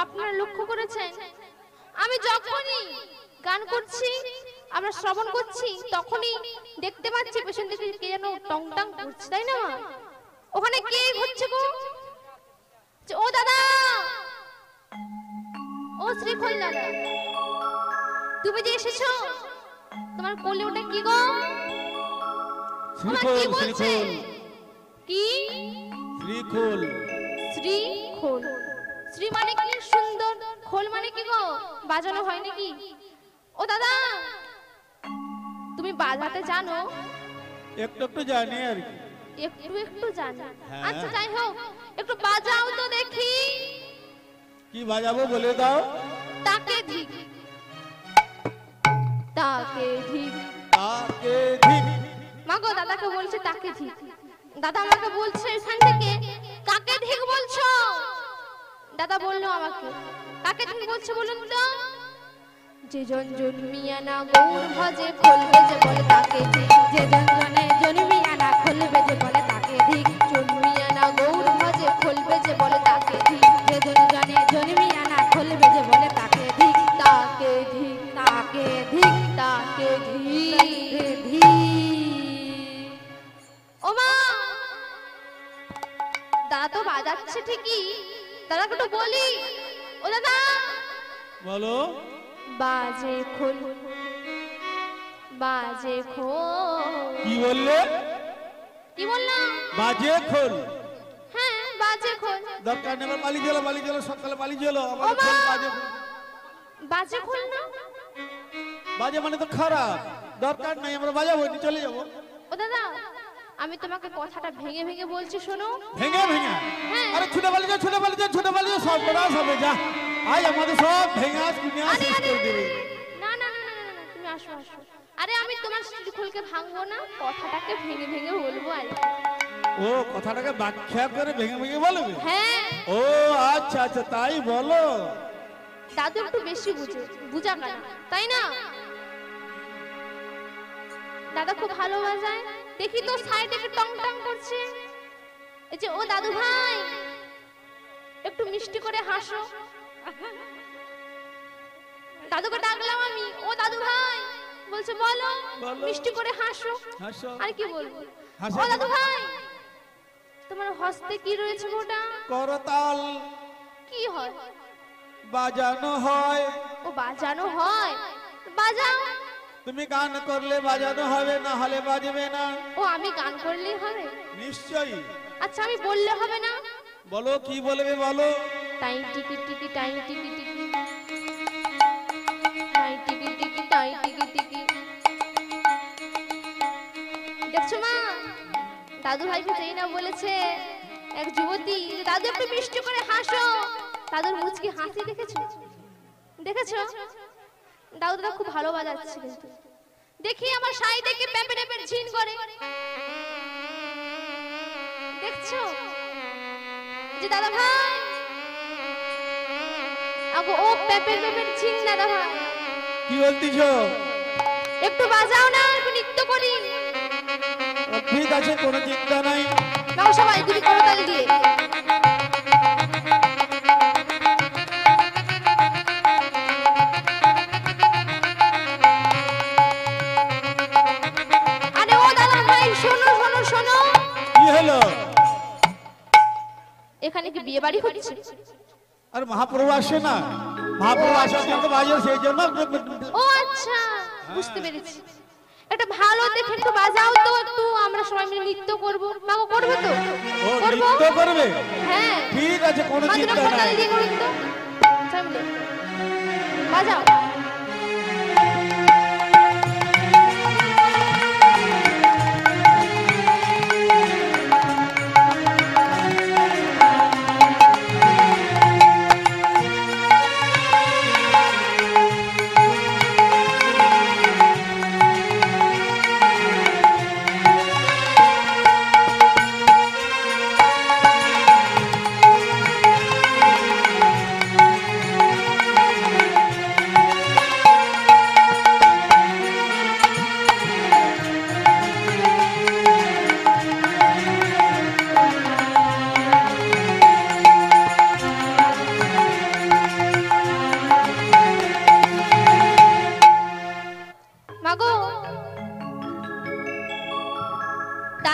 আপনারা লক্ষ্য করেছেন আমি যখনই গান করছি আমরা শ্রবণ করছি তখনই দেখতে পাচ্ছি পেছন থেকে কে যেন টং টং করছে, তাই না? ওখানে কে ঘুরছে গো? ও দাদা, ও শ্রীখোল দাদা, তুমি যে এসেছো তোমার কোলে ওটা কি গো? শ্রীখোল, শ্রীখোল। কি শ্রীখোল? শ্রীখোল, শ্রী মানে কি সুন্দর, খোল মানে কি গো? বাজানো হয় নাকি? ও দাদা, তুমি বাজাতে জানো? একটু একটু জানি আর কি। একটু একটু জানি? আচ্ছা যাই হোক, একটু বাজাও তো দেখি। কি বাজাবো বলে দাও। তাকে ধিক, তাকে ধিক, তাকে ধিক। মাগো দাদাকে বলছে তাকে ধিক, দাদা আমাকে বলছে এখান থেকে কাকে ধিক বলছো? দাদা বললো আমাকে কাকে ধিক বলছো বলুন তো? যে জন জন্মিয়া না গৌর ভজে খোলবে যে বলে তাকে ধিক, যে জন জনে জন্মিয়া না খোলবে যে বলে তাকে ধিক, জন্মিয়া না গৌর ভজে খোলবে যে বলে তাকে ধিক, যে জন জনে জন্মিয়া না খোলবে যে বলে তাকে ধিক, তাকে ধিক, তাকে ধিক, তাকে ধিক ধিক। ও মা, দাদা তো বাজাচ্ছে ঠিকই, দাদাকে তো বলি, ও দাদা বলো। বাজে খোল, বাজে খোল। কি বললে? কি বললাম? বাজে খোল। হ্যাঁ বাজে খোল। দরকার নেই, পালিয়ে গেলো, পালিয়ে গেলো, সকালে পালিয়ে গেলো। আমাদের খোল বাজে খোল। বাজে খোল না? বাজে মানে তো খারাপ, দরকার নাই, আমরা বাজাবো, চলে যাবো। ও দাদা, আমি তোমাকে কথাটা ভেঙে ভেঙে বলছি, শোনো। ভেঙে ভেঙে? হ্যাঁ। আরে ছুটে পালিয়ে যাও, ছুটে পালিয়ে যাও, ছুটে পালিয়ে যাও, সব করা হবে। যা আজ আমাদের সব ভেঙে কিনে শেষ করে দেবে। না না না না না, তুমি আসো আসো। আরে আমি তোমার শ্রীখোলকে ভাঙবো না, কথাটাকে ভেঙে ভেঙে বলবো আর কি। ও কথাটাকে ব্যাখ্যা করে ভেঙে ভেঙে বলবে? হ্যাঁ। ও আচ্ছা আচ্ছা, তাই বলো। দাদু একটু বেশি বুঝা কানা, তাই না? দাদা খুব ভালো বাজায়, দেখি তো সাইডে টং টং করছে। এই যে ও দাদু ভাই, একটু মিষ্টি করে হাসো। দাদুকে ডাকলাম আমি, ও দাদু ভাই, বলছে বলো, মিষ্টি করে হাসো। হাসো। আর কি বলবো? হাসো। ও দাদু ভাই, তোমার হস্তে কি রয়েছে ওটা? করতাল। কি হয়? বাজানো হয়। ও বাজানো হয়, বাজাও। তুমি গান করলে বাজানো হবে, না হলে বাজবে না। ও আমি গান করলেই হবে? নিশ্চয়ই। আচ্ছা আমি বললে হবে না? বলো, কি বলবে বলো। টাই টিকি টিকি, টাই টিকি টিকি, টাই টিকি টিকি, টাই টিকি টিকি। দেখছো মা, দাদু ভাইকে যেই না বলেছে এক যুবতী, দাদু একটু মিষ্টি করে হাসো, দাদুর মুচকি হাসি দেখেছো? দেখেছো? দাদুটা খুব ভালো বাজাচ্ছে কিন্তু। দেখি আমার সাইডে কি পেপে পেপে ঝিন করে, দেখছো? যে দাদা ভাই, আগো ও পেপে পেপে ঝিন দাদা ভাই। কি বলতিছো? একটু বাজাও না, একটু নৃত্য করি। ঠিক আছে, কোনো চিন্তা নাই। নাও সবাই দুই করতাল দিয়ে। আরে ও দাদা ভাই, শোনো শোনো শোনো। কি হলো? এখানে কি বিয়ে বাড়ি হচ্ছে? আর মহাপ্রভু আসে না, মহাপ্রভু আসার জন্য বাজার, সেই জন্য। ও আচ্ছা, বুঝতে পেরেছি। একটা ভালো দেখে একটু বাজাও তো, একটু আমরা সবাই মিলে নৃত্য করবো। মাগো করবে তো? ও করবো? নৃত্য করবে? হ্যাঁ ঠিক আছে, কোনো মা, দুটো চিন্তা করতাল নাই। দিয়ে করুন তো, সবাই মিলে বাজাও।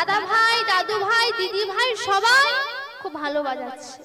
দাদা ভাই, দাদু ভাই, দিদি ভাই সবাই খুব ভালো বাজাচ্ছে।